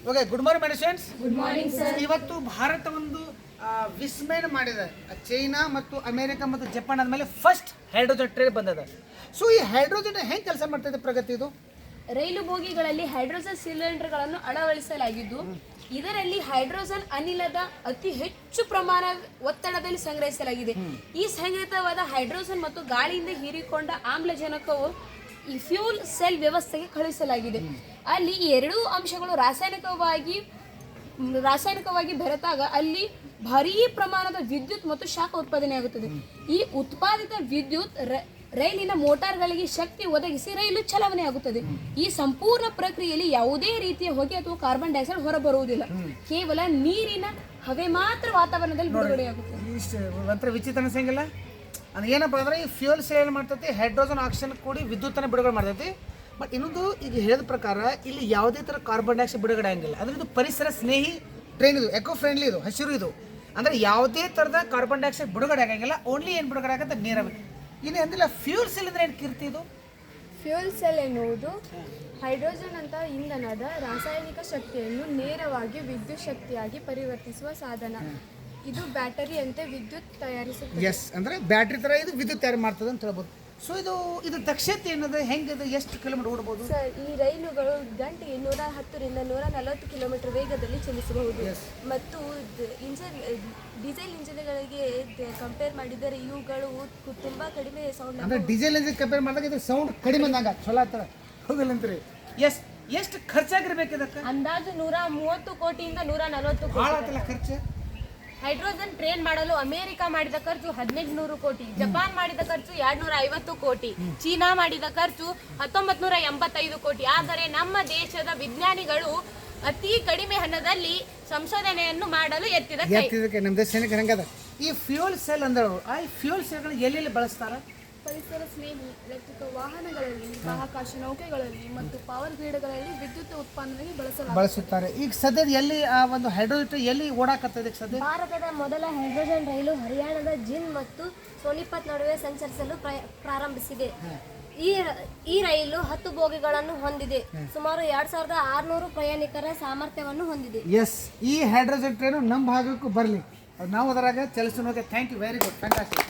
Okay, good morning medicines. Good morning sir. ಇವತ್ತು ಭಾರತ ಒಂದು ವಿಸ್ಮಯನ ಮಾಡಿದೆ. ಚೈನಾ ಮತ್ತು ಅಮೆರಿಕ ಮತ್ತು ಜಪಾನ್ ಆದಮೇಲೆ ಫಸ್ಟ್ ಹೈಡ್ರೋಜನ್ ಟ್ರೈನ್ ಬಂದದ. ಸೊ ಈ ಹೈಡ್ರೋಜನ್ ಹೆಂಗೆ ಕೆಲಸ ಮಾಡ್ತಿದೆ ಪ್ರಗತಿ ಇದು? ರೈಲು ಬೋಗಿಗಳಲ್ಲಿ ಹೈಡ್ರೋಜನ್ ಸಿಲಿಂಡರ್ಗಳನ್ನು ಅಳವಡಿಸಲಾಗಿದ್ದು ಇದರಲ್ಲಿ ಹೈಡ್ರೋಜನ್ ಅನಿಲದ ಅತಿ ಹೆಚ್ಚು ಪ್ರಮಾಣದ ಒತ್ತಡದಲ್ಲಿ ಸಂಗ್ರಹಿಸಲಾಗಿದೆ. ಈ ಸಂಗ್ರಹಿತವಾದ ಹೈಡ್ರೋಜನ್ ಮತ್ತು ಗಾಳಿಯಿಂದ ಹೀರಿಕೊಂಡ ಆಮ್ಲಜನಕವು ಈ ಫ್ಯೂಲ್ ಸೆಲ್ ವ್ಯವಸ್ಥೆಗೆ ಕಳುಹಿಸಲಾಗಿದೆ. ಅಲ್ಲಿ ಈ ಎರಡೂ ಅಂಶಗಳು ರಾಸಾಯನಿಕವಾಗಿ ಬೆರೆತಾಗ ಅಲ್ಲಿ ಭಾರೀ ಪ್ರಮಾಣದ ವಿದ್ಯುತ್ ಮತ್ತು ಶಾಖ ಉತ್ಪಾದನೆಯಾಗುತ್ತದೆ. ಈ ಉತ್ಪಾದಿತ ವಿದ್ಯುತ್ ರೈಲಿನ ಮೋಟಾರ್ಗಳಿಗೆ ಶಕ್ತಿ ಒದಗಿಸಿ ರೈಲು ಚಲಾವಣೆಯಾಗುತ್ತದೆ. ಈ ಸಂಪೂರ್ಣ ಪ್ರಕ್ರಿಯೆಯಲ್ಲಿ ಯಾವುದೇ ರೀತಿಯ ಹೊಗೆ ಅಥವಾ ಕಾರ್ಬನ್ ಡೈಆಕ್ಸೈಡ್ ಹೊರಬರುವುದಿಲ್ಲ. ಕೇವಲ ನೀರಿನ ಹವೆ ಮಾತ್ರ ವಾತಾವರಣದಲ್ಲಿ ಬಿಡುಗಡೆಯಾಗುತ್ತದೆ. ಒಂಥರ ವಿಚಿತ್ರ ಅನ್ಸಂಗಿಲ್ಲ? ಅದು ಏನಪ್ಪ ಅಂದ್ರೆ ಈ ಫ್ಯೂಲ್ ಸೆಲ್ ಏನು ಮಾಡ್ತೈತಿ, ಹೈಡ್ರೋಜನ್ ಆಕ್ಸಿಜನ್ ಕೂಡಿ ವಿದ್ಯುತ್ತನ್ನು ಬಿಡುಗಡೆ ಮಾಡ್ತೈತಿ. ಬಟ್ ಇನ್ನೊಂದು ಈಗ ಹೇಳಿದ ಪ್ರಕಾರ ಇಲ್ಲಿ ಯಾವುದೇ ಥರ ಕಾರ್ಬನ್ ಡೈಆಕ್ಸೈಡ್ ಬಿಡುಗಡೆ ಆಗಿಲ್ಲ. ಅಂದ್ರೆ ಇದು ಪರಿಸರ ಸ್ನೇಹಿ ಟ್ರೈನ್, ಇದು ಎಕೋ ಫ್ರೆಂಡ್ಲಿ, ಇದು ಹಸಿರು, ಇದು ಅಂದರೆ ಯಾವುದೇ ಥರದ ಕಾರ್ಬನ್ ಡೈಆಕ್ಸೈಡ್ ಬಿಡುಗಡೆ ಆಗಂಗಿಲ್ಲ. ಓನ್ಲಿ ಏನು ಬಿಡುಗಡೆ ಆಗುತ್ತೆ, ನೀರಾವಿ. ಇಲ್ಲಿ ಅಂದಿಲ್ಲ ಫ್ಯೂಲ್ ಸೆಲ್ ಅಂದರೆ ಏನು ಕೀರ್ತಿ ಇದು? ಫ್ಯೂಲ್ ಸೆಲ್ ಎನ್ನುವುದು ಹೈಡ್ರೋಜನ್ ಅಂತ ಇಂಧನದ ರಾಸಾಯನಿಕ ಶಕ್ತಿಯನ್ನು ನೇರವಾಗಿ ವಿದ್ಯುತ್ ಶಕ್ತಿಯಾಗಿ ಪರಿವರ್ತಿಸುವ ಸಾಧನ. ಇದು ಬ್ಯಾಟರಿಯಂತೆ ವಿದ್ಯುತ್ ತಯಾರಿಸುತ್ತದೆ. ಎಸ್, ಅಂದರೆ ಬ್ಯಾಟ್ರಿ ಥರ ಇದು ವಿದ್ಯುತ್ ತಯಾರು ಮಾಡ್ತದೆ ಅಂತ ಹೇಳ್ಬೋದು. ಸೊ ಇದು ದಕ್ಷತೆ ಏನದು, ಹೆಂಗಿದೆ, ಎಷ್ಟು ಕಿಲೋಮೀಟರ್ ಓಡಬಹುದು ಸರ್? ಈ ರೈಲುಗಳು ಗಂಟೆಗೆ 110 ರಿಂದ 140 ಕಿಲೋಮೀಟರ್ ವೇಗದಲ್ಲಿ ಚಲಿಸಬಹುದು. ಮತ್ತು ಡೀಸೆಲ್ ಇಂಜಿನ್ಗಳಿಗೆ ಕಂಪೇರ್ ಮಾಡಿದರೆ ಇವುಗಳು ತುಂಬಾ ಕಡಿಮೆ ಸೌಂಡ್. ಅಂದ್ರೆ ಡೀಸೆಲ್ ಇಂಜಿನ್ ಕಂಪೇರ್ ಮಾಡಿದಾಗ ಇದು ಸೌಂಡ್ ಕಡಿಮೆ ಅಂದಾಗ ಚಲೋ ಆಗ್ತದೆ, ಹೌದಿಲ್ಲಂತ್ರಿ? ಎಷ್ಟು ಖರ್ಚಾಗಿರ್ಬೇಕು ಇದಕ್ಕೆ? ಅಂದಾಜು 130 ಕೋಟಿಯಿಂದ 140 ಭಾಳ ಕೋಟಿ. ಆಗ್ತಲ್ಲ ಖರ್ಚು? ಹೈಡ್ರೋಜನ್ ಟ್ರೈನ್ ಮಾಡಲು ಅಮೆರಿಕ ಮಾಡಿದ ಖರ್ಚು 1800 ಕೋಟಿ, ಜಪಾನ್ ಮಾಡಿದ ಖರ್ಚು 250 ಕೋಟಿ, ಚೀನಾ ಮಾಡಿದ ಖರ್ಚು 1985 ಕೋಟಿ. ಆದರೆ ನಮ್ಮ ದೇಶದ ವಿಜ್ಞಾನಿಗಳು ಅತಿ ಕಡಿಮೆ ಹಣದಲ್ಲಿ ಸಂಶೋಧನೆಯನ್ನು ಮಾಡಲು ಎತ್ತಿದಕ್ಕೆ ನಮ್ಮ ದೇಶ ಹೆಂಗದ ಈ ಫ್ಯೂಲ್ ಸೆಲ್ ಅಂದ್ರೆ ಆ ಫ್ಯೂಲ್ ಸೆಲ್ಗಳು ಎಲ್ಲೆಲ್ಲಿ ಬಳಸ್ತಾರ? ಪರಿಸರ ಸ್ನೇಹಿ ಎಲೆಕ್ಟ್ರಿಕ್ ವಾಹನಗಳಲ್ಲಿ, ಬಾಹ್ಯಾಕಾಶ ನೌಕೆಗಳಲ್ಲಿ ಮತ್ತು ಪವರ್ ಗ್ರಿಡ್ಗಳಲ್ಲಿ ವಿದ್ಯುತ್ ಉತ್ಪಾದನೆಗೆ ಬಳಸುತ್ತಾರೆ. ಈಗ ಸದ್ಯದ ಎಲ್ಲಿ ಆ ಒಂದು ಹೈಡ್ರೋಜನ್ ಎಲ್ಲಿ ಓಡಾಕತ್ತದೆ ಸದ್ಯ? ಭಾರತದ ಮೊದಲ ಹೈಡ್ರೋಜನ್ ರೈಲು ಹರಿಯಾಣದ ಜಿಂದ್ ಮತ್ತು ಸೋನಿಪತ್ ನಡುವೆ ಸಂಚರಿಸಲು ಪ್ರಾರಂಭಿಸಿದೆ. ಈ ರೈಲು 10 ಬೋಗಿಗಳನ್ನು ಹೊಂದಿದೆ. ಸುಮಾರು 2600 ಪ್ರಯಾಣಿಕರ ಸಾಮರ್ಥ್ಯವನ್ನು ಹೊಂದಿದೆ. ಎಸ್, ಈ ಹೈಡ್ರೋಜನ್ ಟ್ರೈನು ನಮ್ಮ ಭಾಗಕ್ಕೂ ಬರಲಿ, ನಾವು ಅದರಾಗ ಚಲಿಸೋಣ. Thank you, very good, fantastic.